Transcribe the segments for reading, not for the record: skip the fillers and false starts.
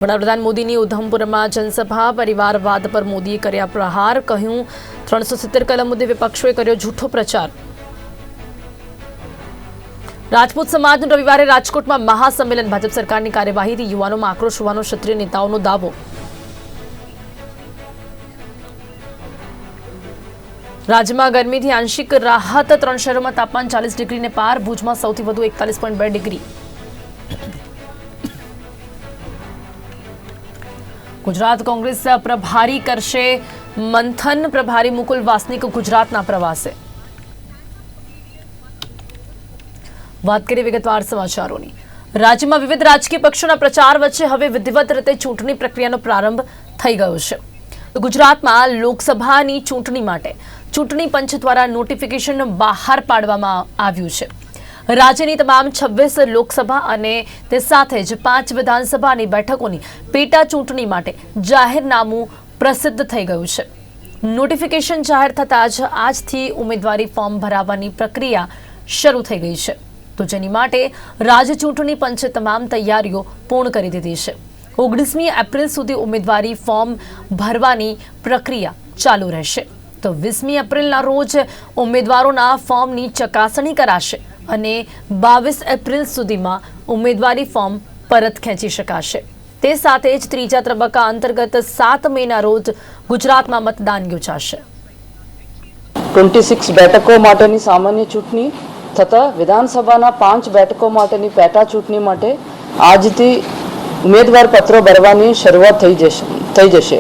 વડાપ્રધાન મોદીની ઉધમપુરમાં જનસભા પરિવારવાદ પર મોદીએ કર્યા પ્રહાર, કહ્યું 370 કલમ મુદ્દે વિપક્ષોએ કર્યો જૂઠો પ્રચાર। રાજપૂત સમાજનું રવિવારે રાજકોટમાં મહાસંમેલન, ભાજપ સરકારની કાર્યવાહીથી યુવાનોમાં આક્રોશ હોવાનો ક્ષત્રિય નેતાઓનો દાવો। રાજ્યમાં ગરમીથી આંશિક રાહત, 3 શહેરોમાં તાપમાન 40 ડિગ્રીને પાર, ભુજમાં સૌથી વધુ 41.2 ડિગ્રી। ગુજરાત કોંગ્રેસ પ્રભારી કરશે મંથન, પ્રભારી મુકુલ વાસનિક ગુજરાતના પ્રવાસે। વાત કરીએ વિગતવાર સમાચારોની। રાજ્યમાં વિવિધ રાજકીય પક્ષોના પ્રચાર વચ્ચે હવે વિધિવત રીતે ચૂંટણી પ્રક્રિયાનો પ્રારંભ થઈ ગયો છે। ગુજરાતમાં લોકસભાની ચૂંટણી માટે ચૂંટણી પંચ દ્વારા નોટિફિકેશન બહાર પાડવામાં આવ્યું છે। રાજ્યની તમામ 26 લોકસભા અને તે સાથે જ 5 વિધાનસભાની બેઠકોની પેટા ચૂંટણી માટે જાહેરનામું પ્રસિદ્ધ થઈ ગયું છે। નોટિફિકેશન જાહેર થતાં જ આજથી ઉમેદવારી ફોર્મ ભરાવવાની પ્રક્રિયા શરૂ થઈ ગઈ છે, તો જેની માટે રાજ્ય ચૂંટણી પંચે તમામ તૈયારીઓ પૂર્ણ કરી દીધી છે। 19મી એપ્રિલ સુધી ઉમેદવારી ફોર્મ ભરવાની પ્રક્રિયા ચાલુ રહેશે, તો 20મી એપ્રિલના રોજ ઉમેદવારોના ફોર્મની ચકાસણી કરાશે અને 22 એપ્રિલ સુધીમાં ઉમેદવારી ફોર્મ પરત ખેંચી શકાશે। તે સાથે જ ત્રીજા તબક્કા અંતર્ગત 7 મેના રોજ ગુજરાતમાં મતદાન યોજાશે। 26 બેઠકો માટેની સામાન્ય ચૂંટણી તથા વિધાનસભાના 5 બેઠકો માટેની પેટા ચૂંટણી માટે આજથી ઉમેદવાર પત્રો ભરવાની શરૂઆત થઈ જશે।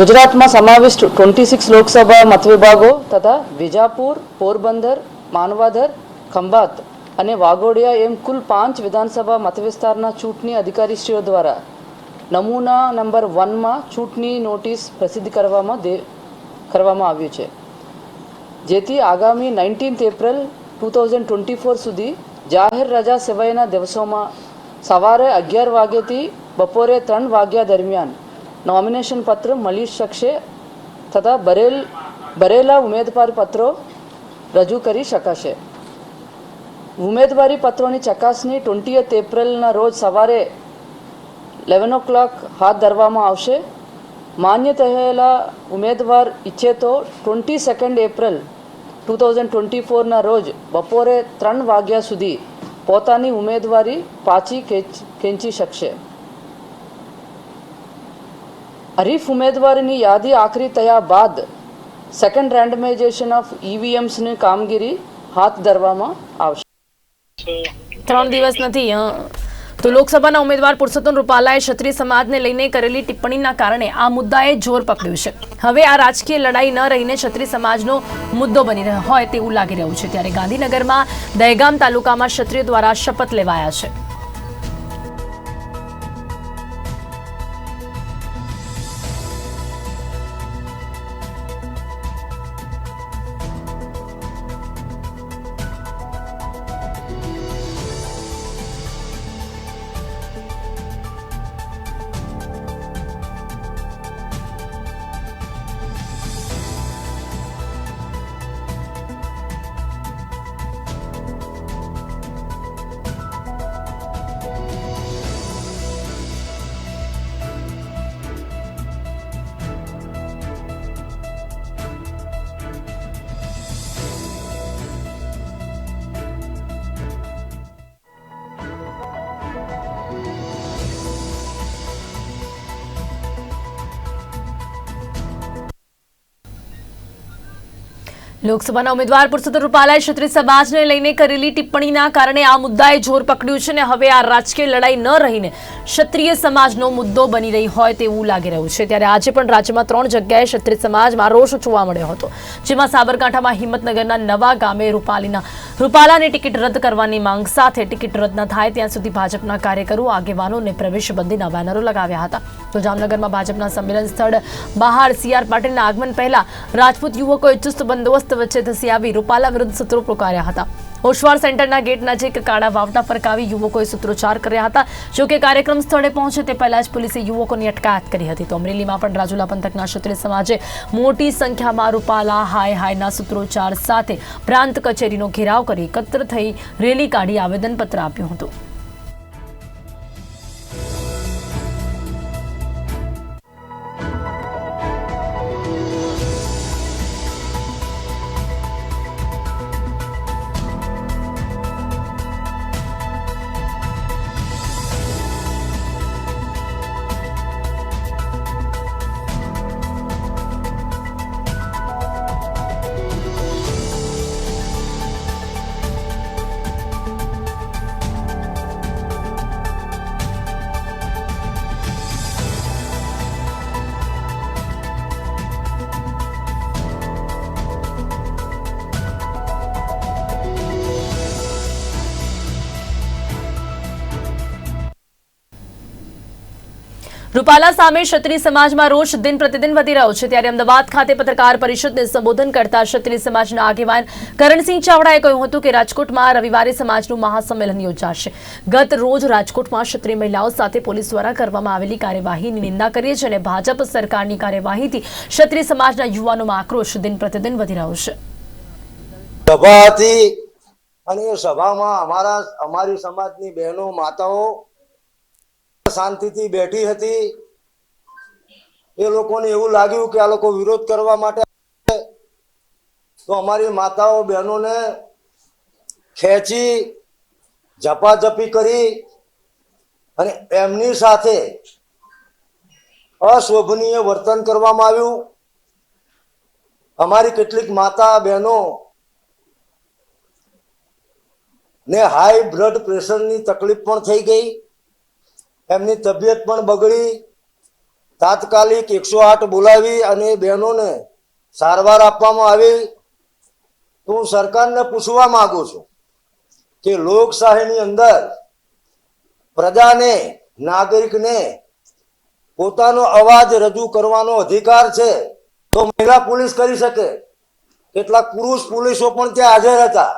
ગુજરાતમાં સમાવિષ્ટ 26 લોકસભા મતવિભાગો તથા વિજાપુર, પોરબંદર, માનવાધર, ખંભાત અને વાઘોડિયા એમ કુલ 5 વિધાનસભા મતવિસ્તારના ચૂંટણી અધિકારીશ્રીઓ દ્વારા નમૂના નંબર 1માં ચૂંટણી નોટિસ પ્રસિદ્ધ કરવામાં આવ્યું છે, જેથી આગામી 19 એપ્રિલ 2024 સુધી જાહેર રજા સિવાયના દિવસોમાં સવારે 11 વાગ્યાથી બપોરે 3 વાગ્યા દરમિયાન નોમિનેશન પત્ર મળી શકશે તથા ભરેલા ઉમેદવારી પત્રો રજૂ કરી શકાશે। ઉમેદવારી પત્રોની ચકાસણી 20 એપ્રિલના રોજ સવારે 11 o'clock હાથ ધરવામાં આવશે। માન્ય થયેલા ઉમેદવાર ઈચ્છે તો 22 એપ્રિલ 2024ના રોજ બપોરે 3 વાગ્યા સુધી પોતાની ઉમેદવારી પાછી ખેંચી શકશે। હરીફ ઉમેદવારોની યાદી આખરી થયા બાદ સેકન્ડ રેન્ડમાઇઝેશન ઓફ ઈવીએમ્સની કામગીરી હાથ ધરવામાં આવશે। 3 દિવસ નથી તો લોકસભાના ઉમેદવાર પુરુષોત્તમ રૂપાલાએ ક્ષત્રિય સમાજને લઈને કરેલી ટિપ્પણીના કારણે આ મુદ્દાએ જોર પકડ્યું છે। હવે આ રાજકીય લડાઈ ન રહીને ક્ષત્રિય સમાજનો મુદ્દો બની રહ્યો હોય તેવું લાગી રહ્યું છે। ત્યારે ગાંધીનગરમાં દહેગામ તાલુકામાં ક્ષત્રિય દ્વારા શપથ લેવાયા છે। લોકસભાના ઉમેદવાર પુરુષોત્તમ રૂપાલાએ ક્ષત્રિય સમાજને લઈને કરેલી ટિપ્પણીના કારણે આ મુદ્દાએ જોર પકડ્યું છે અને હવે આ રાજકીય લડાઈ ન રહીને ક્ષત્રિય સમાજનો મુદ્દો બની રહી હોય તેવું લાગી રહ્યું છે। ત્યારે આજે પણ રાજ્યમાં 3 જગ્યાએ ક્ષત્રિય સમાજમાં રોષ જોવા મળ્યો હતો, જેમાં સાબરકાંઠામાં હિંમતનગરના નવા ગામે રૂપાલાની ટિકિટ રદ કરવાની માંગ સાથે ટિકિટ રદ ન થાય ત્યાં સુધી ભાજપના કાર્યકરો, આગેવાનોને પ્રવેશબંધીના બેનરો લગાવ્યા હતા। તો જામનગરમાં ભાજપના સંમેલન સ્થળ બહાર CR પાટીલના આગમન પહેલા રાજપૂત યુવકોએ ચુસ્ત બંદોબસ્ત વચ્ચે ધસી આવી રૂપાલા વિરુદ્ધ સૂત્રો પોકાર્યા હતા। ઓશવાળ સેન્ટરના ગેટ નજીક કાળા વાવટા ફરકાવી યુવકોએ સૂત્રોચ્ચાર કર્યા હતા। જોકે કાર્યક્રમ સ્થળે પહોંચે તે પહેલા જ પોલીસે યુવકોની અટકાયત કરી હતી। તો અમરેલીમાં પણ રાજુલા પંથકના ક્ષત્રિય સમાજે મોટી સંખ્યામાં રૂપાલા હાય હાયના સૂત્રોચ્ચાર સાથે પ્રાંત કચેરીનો ઘેરાવ કરી એકત્ર થઈ રેલી કાઢી આવેદનપત્ર આપ્યું હતું। રૂપાલા સામે ક્ષત્રિય સમાજમાં રોષ દિન પ્રતિદિન વધી રહ્યો છે ત્યારે અમદાવાદ ખાતે પત્રકાર પરિષદને સંબોધન કરતા ક્ષત્રિય સમાજના આગેવાન કરણસિંહ ચાવડાએ કહ્યું હતું કે રાજકોટમાં રવિવારે સમાજનું મહાસંમેલન યોજાશે. ગત રોજ રાજકોટમાં ક્ષત્રિય મહિલાઓ સાથે પોલીસ દ્વારા કરવામાં આવેલી કાર્યવાહીની નિંદા કરી છે અને ભાજપ સરકારની કાર્યવાહીથી ક્ષત્રિય સમાજના યુવાનોમાં આક્રોશ દિન પ્રતિદિન વધી રહ્યો છે. સભા હતી અને એ સભામાં અમારી સમાજની બહેનો માતાઓ શાંતિથી બેઠી હતી. એ લોકોને એવું લાગ્યું કે આ લોકો વિરોધ કરવા માટે, તો અમારી માતાઓ બહેનોને ખેંચી ઝપાઝપી કરી અને એમની સાથે અશોભનીય વર્તન કરવામાં આવ્યું. અમારી કેટલીક માતા બહેનો ને હાઈ બ્લડ પ્રેશરની તકલીફ પણ થઈ ગઈ, એમની તબિયત પણ બગડી. તાત્કાલિક 108 બોલાવી અને બહેનોને સારવાર આપવામાં આવી. તો હું સરકારને પૂછવા માંગુ છું કે લોકશાહીની અંદર પ્રજાને, નાગરિકને પોતાનો અવાજ રજૂ કરવાનો અધિકાર છે, તો મહિલા પોલીસ કરી શકે. કેટલાક પુરુષ પોલીસો પણ ત્યાં હાજર હતા.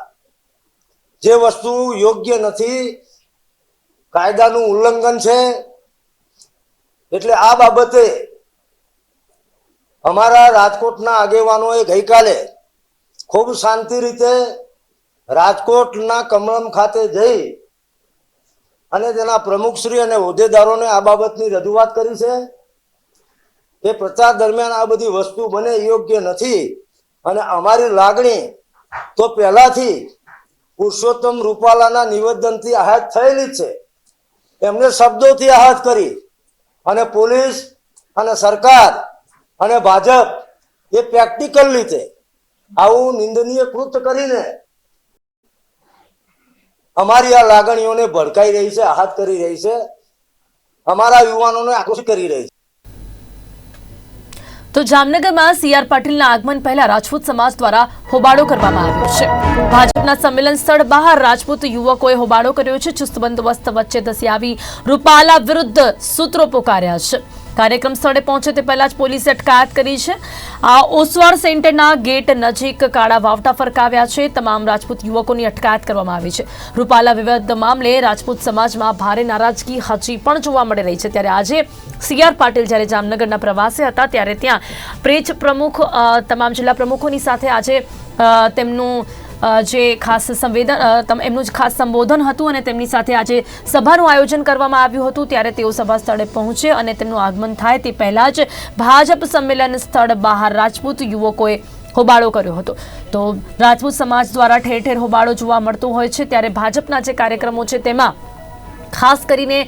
જે વસ્તુ યોગ્ય નથી, કાયદાનું ઉલ્લંઘન છે. એટલે આ બાબતે અમારા રાજકોટના આગેવાનોએ ગઈકાલે ખૂબ શાંતિ રીતે રાજકોટના કમલમ ખાતે જઈ અને તેના પ્રમુખશ્રી અને હોદ્દેદારોને આ બાબતની રજૂઆત કરી છે કે પ્રચાર દરમિયાન આ બધી વસ્તુ બને યોગ્ય નથી. અને અમારી લાગણી તો પહેલાથી પુરુષોત્તમ રૂપાલાના નિવેદનથી આહત થયેલી જ છે. એમને શબ્દોથી આહત કરી અને પોલીસ અને સરકાર અને ભાજપ એ પ્રેક્ટિકલ રીતે આવું નિંદનીય કૃત્ય કરીને અમારી આ લાગણીઓને ભડકાઈ રહી છે, આહત કરી રહી છે, અમારા યુવાનોને આક્રોશિત કરી રહી છે. તો જામનગરમાં સીઆર પાટીલના આગમન પહેલા રાજપૂત સમાજ દ્વારા હોબાળો કરવામાં આવ્યો છે. ભાજપના સંમેલન સ્થળ બહાર રાજપૂત યુવકોએ હોબાળો કર્યો છે. ચુસ્ત બંદોબસ્ત વચ્ચે ધસી આવી રૂપાલા વિરુદ્ધ સૂત્રો પોકાર્યા છે. કાર્યક્રમ સ્થળે પહોંચે તે પહેલા જ પોલીસે અટકાયત કરી છે. આ ઓસવાળ સેન્ટરના ગેટ નજીક કાળા વાવટા ફરકાવ્યા છે. તમામ રાજપૂત યુવકોની અટકાયત કરવામાં આવી છે. રૂપાલા વિવાદ મામલે રાજપૂત સમાજમાં ભારે નારાજગી હજી પણ જોવા મળી રહી છે. ત્યારે આજે સીઆર પાટીલ જ્યારે જામનગરના પ્રવાસે હતા ત્યારે ત્યાં પ્રેજ પ્રમુખ, તમામ જિલ્લા પ્રમુખોની સાથે આજે તેમનું જે ખાસ એમનું ખાસ સંબોધન હતું અને તેમની સાથે આજે સભાનું આયોજન કરવામાં આવ્યું હતું. ત્યારે તેઓ સભા સ્થળે પહોંચે અને તેમનું આગમન થાય તે પહેલા જ ભાજપ સંમેલન સ્થળ બહાર રાજપૂત યુવકોએ હોબાળો કર્યો હતો. તો રાજપૂત સમાજ દ્વારા ઠેર ઠેર હોબાળો જોવા મળતો હોય છે. ત્યારે ભાજપના જે કાર્યક્રમો છે તેમાં ખાસ કરીને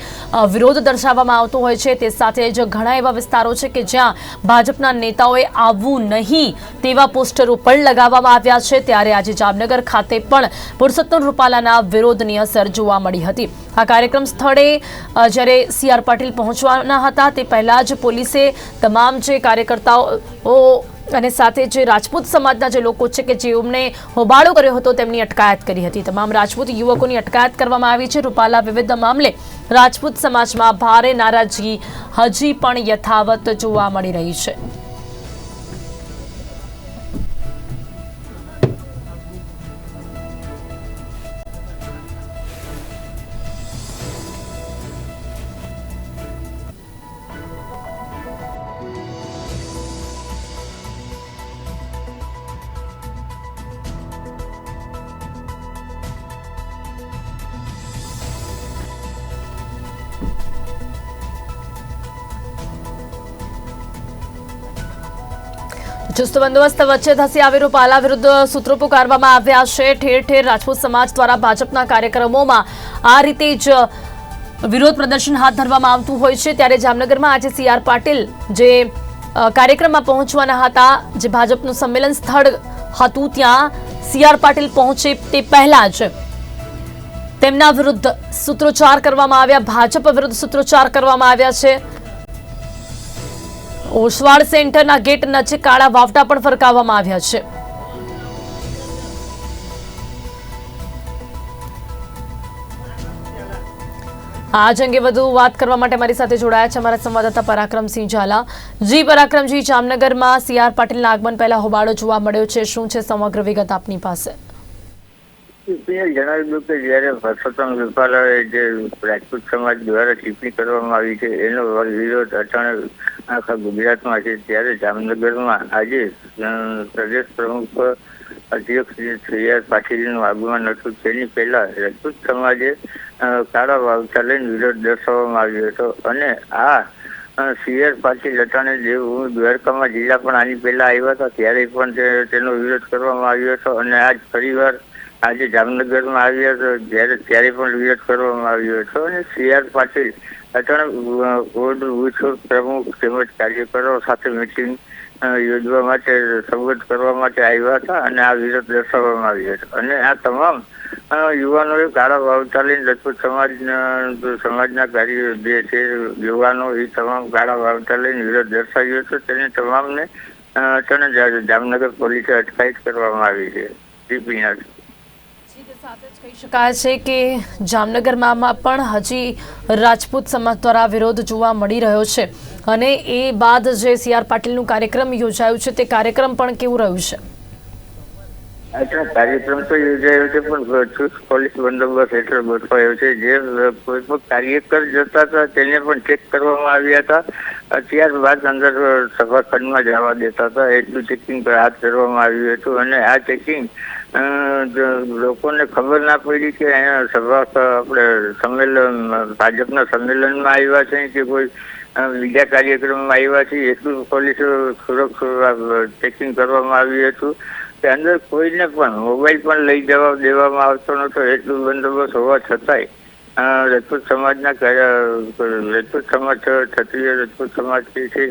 વિરોધ દર્શાવવામાં આવતો હોય છે. તે સાથે જ ઘણા એવા વિસ્તારો છે કે જ્યાં ભાજપના નેતાઓએ આવવું નહીં તેવા પોસ્ટરો પણ લગાવવામાં આવ્યા છે. ત્યારે આજે જામનગર ખાતે પણ પુરુષોત્તમ રૂપાલાના વિરોધની અસર જોવા મળી હતી. આ કાર્યક્રમ સ્થળે જ્યારે સીઆર પાટીલ પહોંચવાના હતા તે પહેલા જ પોલીસે તમામ જે કાર્યકર્તાઓ અને સાથે જે રાજપૂત સમાજના જે લોકો છે કે જેમને હોબાળો કર્યો હતો તેમની અટકાયત કરી હતી. તમામ રાજપૂત યુવકોની અટકાયત કરવામાં આવી છે. રૂપાલા વિવાદ મામલે રાજપૂત સમાજમાં ભારે નારાજગી હજી પણ યથાવત જોવા મળી રહી છે. ચુસ્ત બંદોબસ્ત વચ્ચે ધસી આવી રૂપાલા વિરુદ્ધ સૂત્રો પુકારવામાં આવ્યા છે. ઠેર ઠેર રાજપૂત સમાજ દ્વારા ભાજપના કાર્યક્રમોમાં આ રીતે જ વિરોધ પ્રદર્શન હાથ ધરવામાં આવતું હોય છે. ત્યારે જામનગરમાં આજે સીઆર પાટીલ જે કાર્યક્રમમાં પહોંચવાના હતા, જે ભાજપનું સંમેલન સ્થળ હતું, ત્યાં સીઆર પાટીલ પહોંચે તે પહેલા જ તેમના વિરુદ્ધ સૂત્રોચ્ચાર કરવામાં આવ્યા, ભાજપ વિરુદ્ધ સૂત્રોચ્ચાર કરવામાં આવ્યા છે. ઓસવાળ સેન્ટરના ગેટ નજીક કાળા વાવટા પણ ફરકાવવામાં આવ્યા છે. આજ અંગે વધુ વાત કરવા માટે મારી સાથે જોડાયા છે અમારા સંવાદદાતા પરાક્રમસિંહ ઝાલા. જી પરાક્રમજી, જામનગરમાં CR પાટીલના આગમન પહેલા હોબાળો જોવા મળ્યો છે, શું છે સમગ્ર વિગત આપની પાસે? જણાવ્યું કે જયારે પરસોત્તમ રૂપાલાએ જે રાજપૂત સમાજ દ્વારા ટિપ્પણી કરવામાં આવી છે એનો વિરોધ અચાનક આખા ગુજરાતમાં છે, ત્યારે જામનગરમાં આજે પ્રદેશ પ્રમુખ અધ્યક્ષ CR પાટીલનું આગમન હતું. તેની પહેલા રાજપૂત સમાજે કાળા વાવટા લઈને વિરોધ દર્શાવવામાં આવ્યો હતો અને આ CR પાટીલ અટાણે જે દ્વારકામાં જિલ્લા પણ આની પહેલા આવ્યા હતા ત્યારે પણ તેનો વિરોધ કરવામાં આવ્યો હતો અને આજ ફરીવાર આજે જામનગરમાં આવ્યા તો ત્યારે પણ વિરોધ કરવામાં આવ્યો હતો અને CR પાટીલ અચાનક બુથ પ્રમુખ તેમજ કાર્યકરો સાથે મિટિંગ યોજવા માટે સંબોધ કરવા માટે આવ્યા હતા અને આ વિરોધ દર્શાવવામાં આવ્યો હતો અને આ તમામ યુવાનોએ કાળા વાવટા લઈને રાજપૂત સમાજના કાર્ય જે છે યુવાનો એ તમામ કાળા વાવટા લઈને વિરોધ દર્શાવ્યો હતો. તેને તમામને અચાનક જામનગર પોલીસે અટકાયત કરવામાં આવી છે. સાથે જ કહી શકાય છે કે જામનગરમાં પણ હજી રાજપૂત સમાજ દ્વારા વિરોધ જોવા મળી રહ્યો છે અને એ બાદ જે CR પાટીલનું કાર્યક્રમ યોજાયું છે તે કાર્યક્રમ પણ કેવું રહ્યું છે? કાર્યક્રમ તો યોજાયો છે પણ ચુસ્ત પોલીસ બંદોબસ્ત હેઠળ ગોઠવાયો છે. જે કોઈ પણ કાર્યકર જતા હતા તેને પણ ચેક કરવામાં આવ્યા હતા, ત્યારબાદ અંદર સભાખંડમાં જવા દેતા હતા. એટલું ચેકિંગ હાથ ધરવામાં આવ્યું હતું અને આ ચેકિંગ લોકોને ખબર ના પડી કે અહીંયા સભા આપણે સંમેલન ભાજપના સંમેલનમાં આવ્યા છે કે કોઈ બીજા કાર્યક્રમમાં આવ્યા છે, એટલું પોલીસ ચેકિંગ કરવામાં આવ્યું હતું કે અંદર કોઈને પણ મોબાઈલ પણ લઈ જવા દેવામાં આવતો નહોતો. એટલું બંદોબસ્ત હોવા છતાંય રાજપૂત સમાજના રાજપૂત સમાજ ક્ષત્રિય રાજપૂત સમાજ છે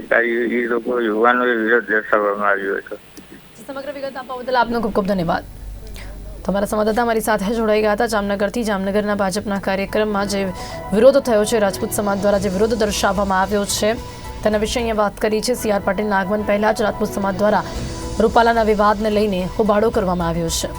એ લોકો યુવાનોએ વિરોધ દર્શાવવામાં આવ્યો હતો. સમગ્ર વિગત આપવા બદલ આપનો ખૂબ ખૂબ ધન્યવાદ. તમારા સંવાદદાતા મારી સાથે જોડાઈ ગયા હતા જામનગરથી. જામનગરના ભાજપના કાર્યક્રમમાં જે વિરોધ થયો છે, રાજપૂત સમાજ દ્વારા જે વિરોધ દર્શાવવામાં આવ્યો છે તેના વિશે અહીંયા વાત કરી છે. CR પાટીલના આગમન પહેલા જ રાજપૂત સમાજ દ્વારા રૂપાલાના વિવાદને લઈને હોબાળો કરવામાં આવ્યો છે.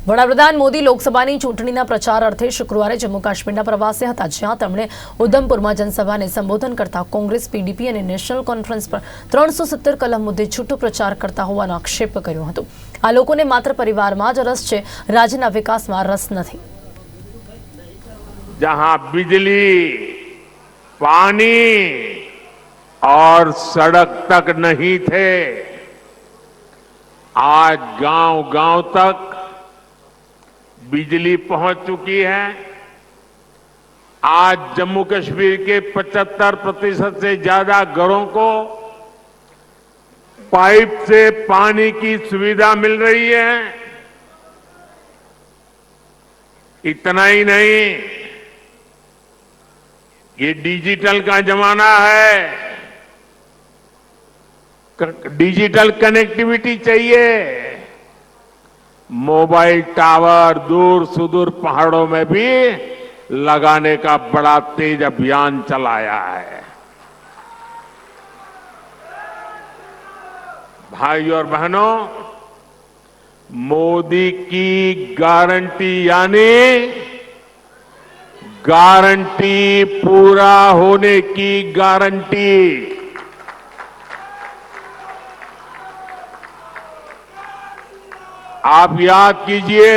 વડાપ્રધાન મોદી લોકસભાની ચૂંટણીના પ્રચાર અર્થે શુક્રવારે જમ્મુ કાશ્મીરના પ્રવાસે હતા, જ્યાં તેમણે ઉધમપુરમાં જનસભાને સંબોધન કરતા કોંગ્રેસ, PDP અને નેશનલ કોન્ફરન્સ પર 370 કલમ મુદ્દે છૂટો પ્રચાર કરતા હોવાનો આક્ષેપ કર્યો હતો. આ લોકોને માત્ર પરિવારમાં જ રસ છે, રાજ્યના વિકાસમાં રસ નથી. जहां बिजली, पानी और सड़क तक नहीं थे, आज गांव-गांव तक बिजली पहुंच चुकी है. आज जम्मू कश्मीर के 75% से ज्यादा घरों को पाइप से पानी की सुविधा मिल रही है. इतना ही नहीं, ये डिजिटल का जमाना है. डिजिटल कनेक्टिविटी चाहिए. मोबाइल टावर दूर सुदूर पहाड़ों में भी लगाने का बड़ा तेज अभियान चलाया है. भाइयों और बहनों, मोदी की गारंटी यानी गारंटी पूरा होने की गारंटी. आप याद कीजिए,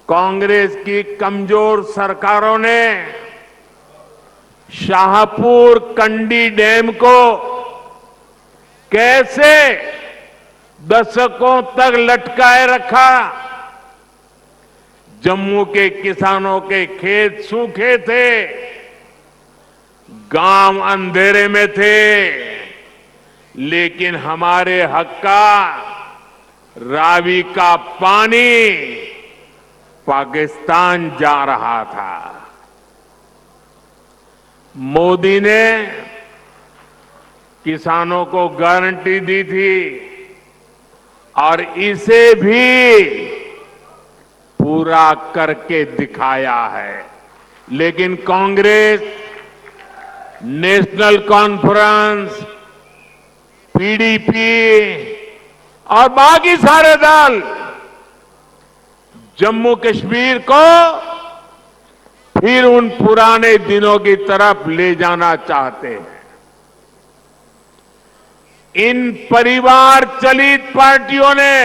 कांग्रेस की कमजोर सरकारों ने शाहपुर कंडी डैम को कैसे दशकों तक लटकाए रखा. जम्मू के किसानों के खेत सूखे थे, गांव अंधेरे में थे, लेकिन हमारे हक का रावी का पानी पाकिस्तान जा रहा था। मोदी ने किसानों को गारंटी दी थी और इसे भी पूरा करके दिखाया है, लेकिन कांग्रेस, नेशनल कॉन्फ्रेंस, पीडीपी और बाकी सारे दल जम्मू कश्मीर को फिर उन पुराने दिनों की तरफ ले जाना चाहते हैं। इन परिवार चलित पार्टियों ने,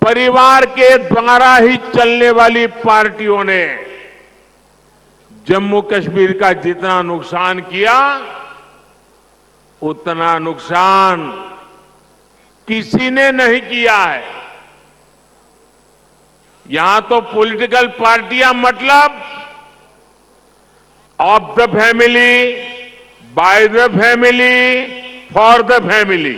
परिवार के द्वारा ही चलने वाली पार्टियों ने जम्मू कश्मीर का जितना नुकसान किया, उतना नुकसान किसी ने नहीं किया है। यहां तो पॉलिटिकल पार्टियां मतलब of the family, by the family, for the family.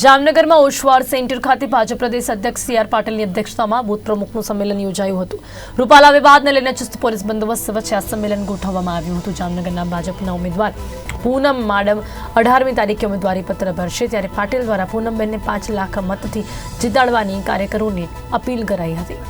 જામનગરમાં ઓશવાડ સેન્ટર ખાતે ભાજપ પ્રદેશ અધ્યક્ષ સી આર પાટીલની અધ્યક્ષતામાં બૂથ પ્રમુખનું સંમેલન યોજાયું હતું। રૂપાલા વિવાદને લઈને ચુસ્ત પોલીસ બંદોબસ્ત વચ્ચે આ સંમેલન ગોઠવવામાં આવ્યું હતું। જામનગરના ભાજપના ઉમેદવાર પૂનમ માડમ 18મી તારીખે ઉમેદવારી પત્ર ભરશે, ત્યારે પાટીલ દ્વારા પૂનમબેનને 5 લાખ મતથી જીતાડવાની કાર્યકરોને અપીલ કરાઈ હતી।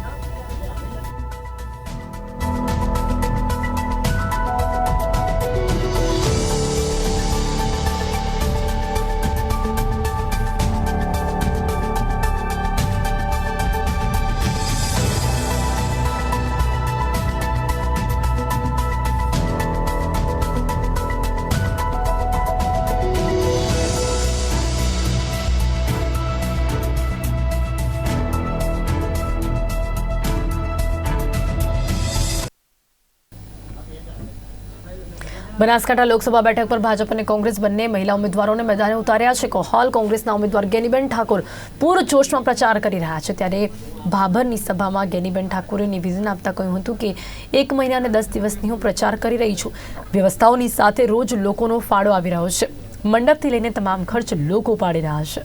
બનાસકાંઠા લોકસભા બેઠક પર ભાજપ અને કોંગ્રેસ બંને મહિલા ઉમેદવારોને મેદાને ઉતાર્યા છે। કોહાલ કોંગ્રેસના ઉમેદવાર ગેનીબેન ઠાકોર પૂરજોશમાં પ્રચાર કરી રહ્યા છે, ત્યારે ભાભરની સભામાં ગેનીબેન ઠાકોરે નિવેદન આપતા કહ્યું હતું કે 1 મહિના અને 10 દિવસથી હું પ્રચાર કરી રહી છું। વ્યવસ્થાઓની સાથે રોજ લોકોનો ફાળો આવી રહ્યો છે। મંડપથી લઈને તમામ ખર્ચ લોકો ઉપાડી રહ્યા છે।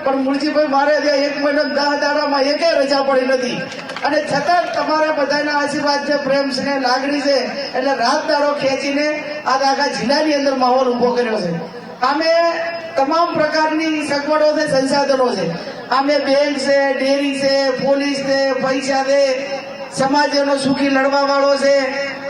પણ મુરજીભાઈ મારે 1 મહિના 10 દાડામાં એકે રજા પડી નથી અને છતાં તમારા બધાના આશીર્વાદ છે, પ્રેમ છે, લાગણી છે એટલે રાત દાડો ખેંચીને આખા જિલ્લાની અંદર માહોલ ઉભો કર્યો છે। આમે તમામ પ્રકારની સગવડો છે, સંસાધનો છે। આમે બેંક છે, ડેરી છે, પોલીસ છે, પૈસા છે, સમાજનો સુખી લડવા વાળો છે।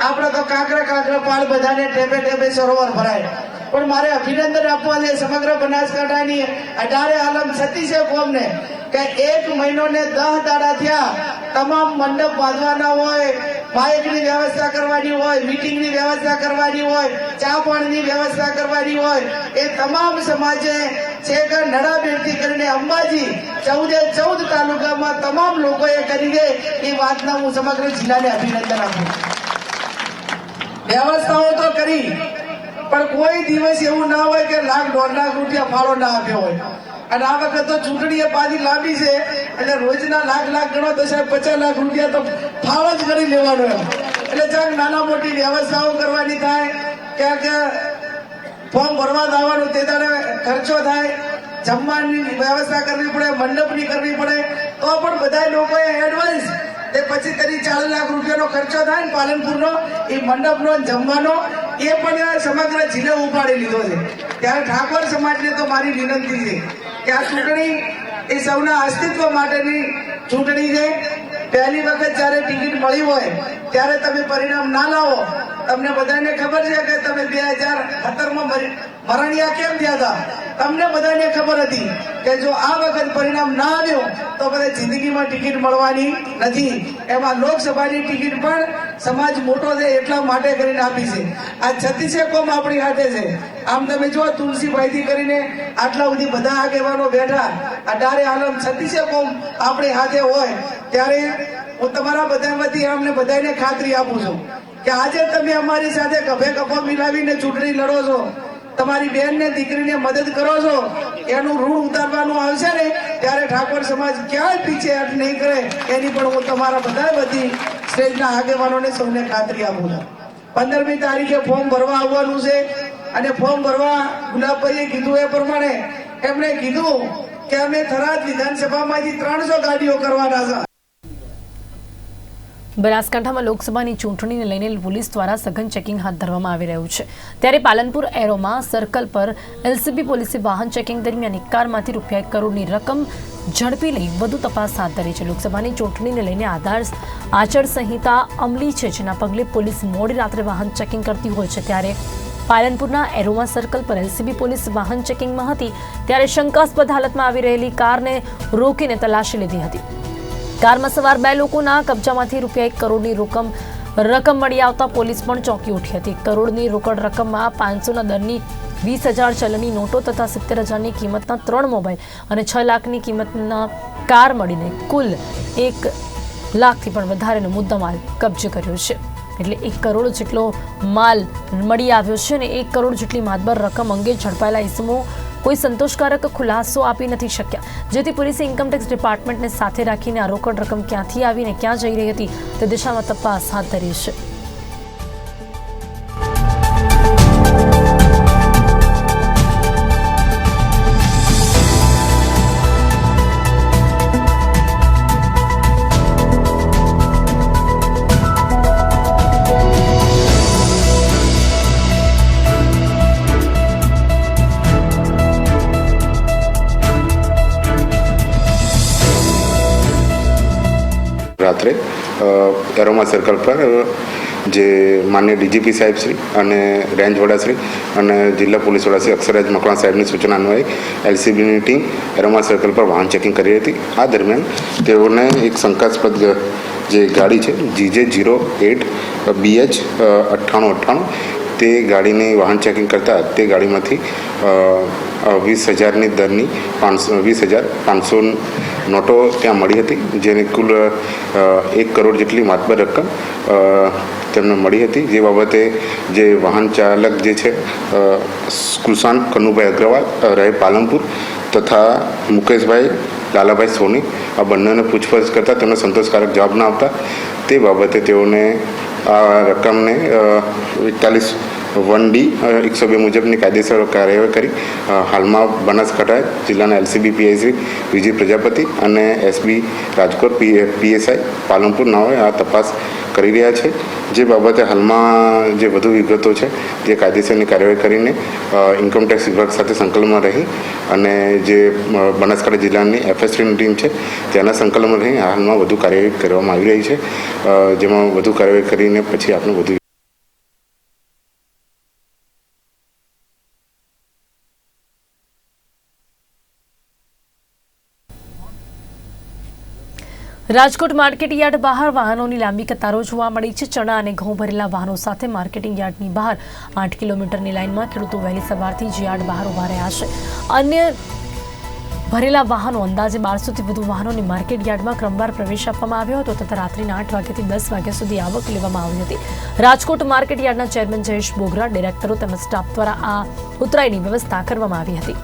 આપણે તો કાંકરા પાળ બધાને ટેપે ટેપે સરોવર ભરાય। પણ મારે અભિનંદન આપવા છે સમગ્ર બનાસકાંઠાની 18 આલમ 36 કોમને કે 1 મહિનો ને 10 દાડા થયા। તમામ મંડપ બાંધવાના હોય, માઇકની વ્યવસ્થા કરવાની હોય, મીટિંગની વ્યવસ્થા કરવાની હોય, ચા પાણીની વ્યવસ્થા કરવાની હોય, એ તમામ સમાજે છે કે નડાબેરથી કરીને અંબાજી 14 તાલુકામાં તમામ લોકોએ કરી છે। એ વાતના હું સમગ્ર જિલ્લાને અભિનંદન આપું। વ્યવસ્થાઓ તો કરી, પણ કોઈ દિવસ એવું ના હોય કે 1,00,000-1.5 લાખ રૂપિયા ફાળો ના આપ્યો હોય। અને આ વખત તો ચૂંટણી પાછી લાંબી છે એટલે રોજના લાખ ગણો તો સાહેબ 50 લાખ રૂપિયા તો ફાળો જ કરી લેવાનો એમ। એટલે ક્યાંક નાના મોટી વ્યવસ્થાઓ કરવાની થાય, ક્યાંક ફોર્મ ભરવા જવાનું તે તારે ખર્ચો થાય, જમવાની વ્યવસ્થા કરવી પડે, મંડપની કરવી પડે, તો પણ બધા લોકોએ એડવાન્સ તે પછી 40 લાખ રૂપિયાનો ખર્ચો થાય ને પાલનપુરનો, એ મંડપનો જમવાનો એ પણ સમગ્ર જિલ્લો ઉપાડી લીધો છે। ત્યારે ઠાકોર સમાજને તો મારી વિનંતી છે કે આ ચૂંટણી એ સૌના અસ્તિત્વ માટેની ચૂંટણી છે। પહેલી વખત જ્યારે ટિકિટ મળી હોય ત્યારે તમે પરિણામ ના લાવો। તમને બધાને ખબર છે કે તમે 2017માં મરણિયા કેમ થયા હતા, તમને બધાને ખબર હતી કે જો આ વખત પરિણામ ના આવ્યું તો બધા જિંદગીમાં ટિકિટ મળવાની નથી। એમાં લોકસભાની ટિકિટ પણ સમાજ મોટો છે એટલા માટે કરીને આપી છે। આ 36 કોમ આપણી હાથે છે। આમ તમે જો તુલસીભાઈથી કરીને આટલા સુધી બધા આગેવાનો બેઠા, 18 આલમ 36 કોમ આપણી હાથે હોય ત્યારે હું તમારા બધા વતી અમને બધાને ખાતરી આપું છું કે આજે તમે અમારી સાથે ખભે ખભો મિલાવીને ચૂંટણી લડો છો, તમારી બેન ને દીકરીને મદદ કરો છો, એનું ઋણ ઉતારવાનું આવશે ને ત્યારે ઠાકોર સમાજ ક્યાંય પીછે હટ નહીં કરે એની પણ હું તમારા બધા વતી સ્ટેજના આગેવાનોને સૌને ખાતરી આપું છું। 15મી તારીખે ફોર્મ ભરવા આવવાનું છે અને ફોર્મ ભરવા ગુલાબભાઈએ કીધું એ પ્રમાણે એમણે કીધું કે અમે થરાદ વિધાનસભામાંથી 300 ગાડીઓ કરવાના છે. બનાસકાંઠામાં લોકસભાની ચૂંટણીને લઈને પોલીસ દ્વારા સઘન ચેકિંગ હાથ ધરવામાં આવી રહ્યું છે. ત્યારે પાલનપુર એરોમાં સર્કલ પર એલસીબી પોલીસે વાહન ચેકિંગ દરમિયાન એક કારમાંથી ₹1 કરોડની રકમ ઝડપી લઈ વધુ તપાસ હાથ ધરી છે. લોકસભાની ચૂંટણીને લઈને આચાર સંહિતા અમલી છે, જેના પગલે પોલીસ મોડી રાત્રે વાહન ચેકિંગ કરતી હોય છે. ત્યારે પાલનપુરના એરોમાં સર્કલ પર એલસીબી પોલીસ વાહન ચેકિંગમાં હતી ત્યારે શંકાસ્પદ હાલતમાં આવી રહેલી કારને રોકીને તલાશી લીધી હતી. કારમાં સવાર 2 લોકોના કબજામાંથી ₹1 કરોડની રકમ મળી આવતા પોલીસ પણ ચોંકી ઉઠી હતી. 1 કરોડની રોકડ રકમમાં 500ના દરની 20,000 ચલણી નોટો તથા 70,000ની કિંમતના 3 મોબાઈલ અને 6 લાખની કિંમતના કાર મળીને કુલ 1 લાખથી પણ વધારેનો મુદ્દામાલ કબજે કર્યો છે. એટલે 1 કરોડ જેટલો માલ મળી આવ્યો છે અને 1 કરોડ જેટલી માતબર રકમ અંગે ઝડપાયેલા ઇસમો કોઈ સંતોષકારક ખુલાસો આપી નથી શક્યા, જેથી પોલીસે ઇન્કમટેક્સ ડિપાર્ટમેન્ટને સાથે રાખીને આ રોકડ રકમ ક્યાંથી આવીને ક્યાં જઈ રહી હતી તે દિશામાં તપાસ હાથ ધરી છે. રાત્રે એરોમા સર્કલ પર જે માન્ય ડીજીપી સાહેબ શ્રી અને રેન્જ વડા શ્રી અને જિલ્લા પોલીસ વડા શ્રી અક્ષરાજ મકવાણા સાહેબની સૂચના અન્વયે એલસીબીની ટીમ એરોમા સર્કલ પર વાહન ચેકિંગ કરી હતી. આ દરમિયાન તેઓને એક શંકાસ્પદ જે ગાડી છે GJ08BH 9898 તે ગાડીની વાહન ચેકિંગ કરતા તે ગાડીમાંથી 20,000ની દરની 20,500 નોટો ત્યાં મળી હતી, જેની કુલ 1 કરોડ જેટલી માતબર રકમ તેમને મળી હતી. જે બાબતે જે વાહન ચાલક જે છે કુલસાન કનુભાઈ અગ્રવાલ રહે પાલનપુર તથા મુકેશભાઈ લાલાભાઈ સોની, આ બંનેને પૂછપરછ કરતાં તેમને સંતોષકારક જવાબ ના આપતા તે બાબતે તેઓને આ રકમને 41(1)D 102 મુજબની કાયદેસર કાર્યવાહી કરી હાલમાં બનાસકાંઠા જિલ્લાના એલસીબી પીઆઈ શ્રી વિજય પ્રજાપતિ અને એસબી રાજકોટ પીએસઆઈ પાલનપુર નાઓએ આ તપાસ કરી રહ્યા છે. જે બાબતે હાલમાં જે વધુ વિગતો છે તે કાયદેસરની કાર્યવાહી કરીને ઇન્કમટેક્સ વિભાગ સાથે સંકલનમાં રહી અને જે બનાસકાંઠા જિલ્લાની એફએસટીની ટીમ છે તેના સંકલનમાં રહી હાલમાં વધુ કાર્યવાહી કરવામાં આવી રહી છે, જેમાં વધુ કાર્યવાહી કરીને પછી આપણે વધુ રાજકોટ માર્કેટ યાર્ડ બહાર વાહનોની લાંબી કતારો જોવા મળી છે. ચણા અને ઘઉં ભરેલા વાહનો સાથે માર્કેટિંગ યાર્ડની બહાર 8 કિલોમીટરની લાઇનમાં ખેડૂતો વહેલી સવારથી જ યાર્ડ બહાર ઉભા રહ્યા છે. અન્ય ભરેલા વાહનો અંદાજે 1200થી વધુ વાહનોને માર્કેટ યાર્ડમાં ક્રમવાર પ્રવેશ આપવામાં આવ્યો હતો તથા રાત્રિના 8 વાગ્યાથી 10 વાગ્યા સુધી આવક લેવામાં આવી હતી. રાજકોટ માર્કેટ યાર્ડના ચેરમેન જયેશ બોગરા, ડિરેક્ટરો તેમજ સ્ટાફ દ્વારા આ ઉતરાઈની વ્યવસ્થા કરવામાં આવી હતી.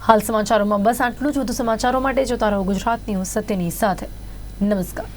હાલ સમાચારોમાં બસ આટલું જ. વધુ સમાચારો માટે જોતા રહો ગુજરાત ન્યૂઝ સત્યની સાથે. નમસ્કાર.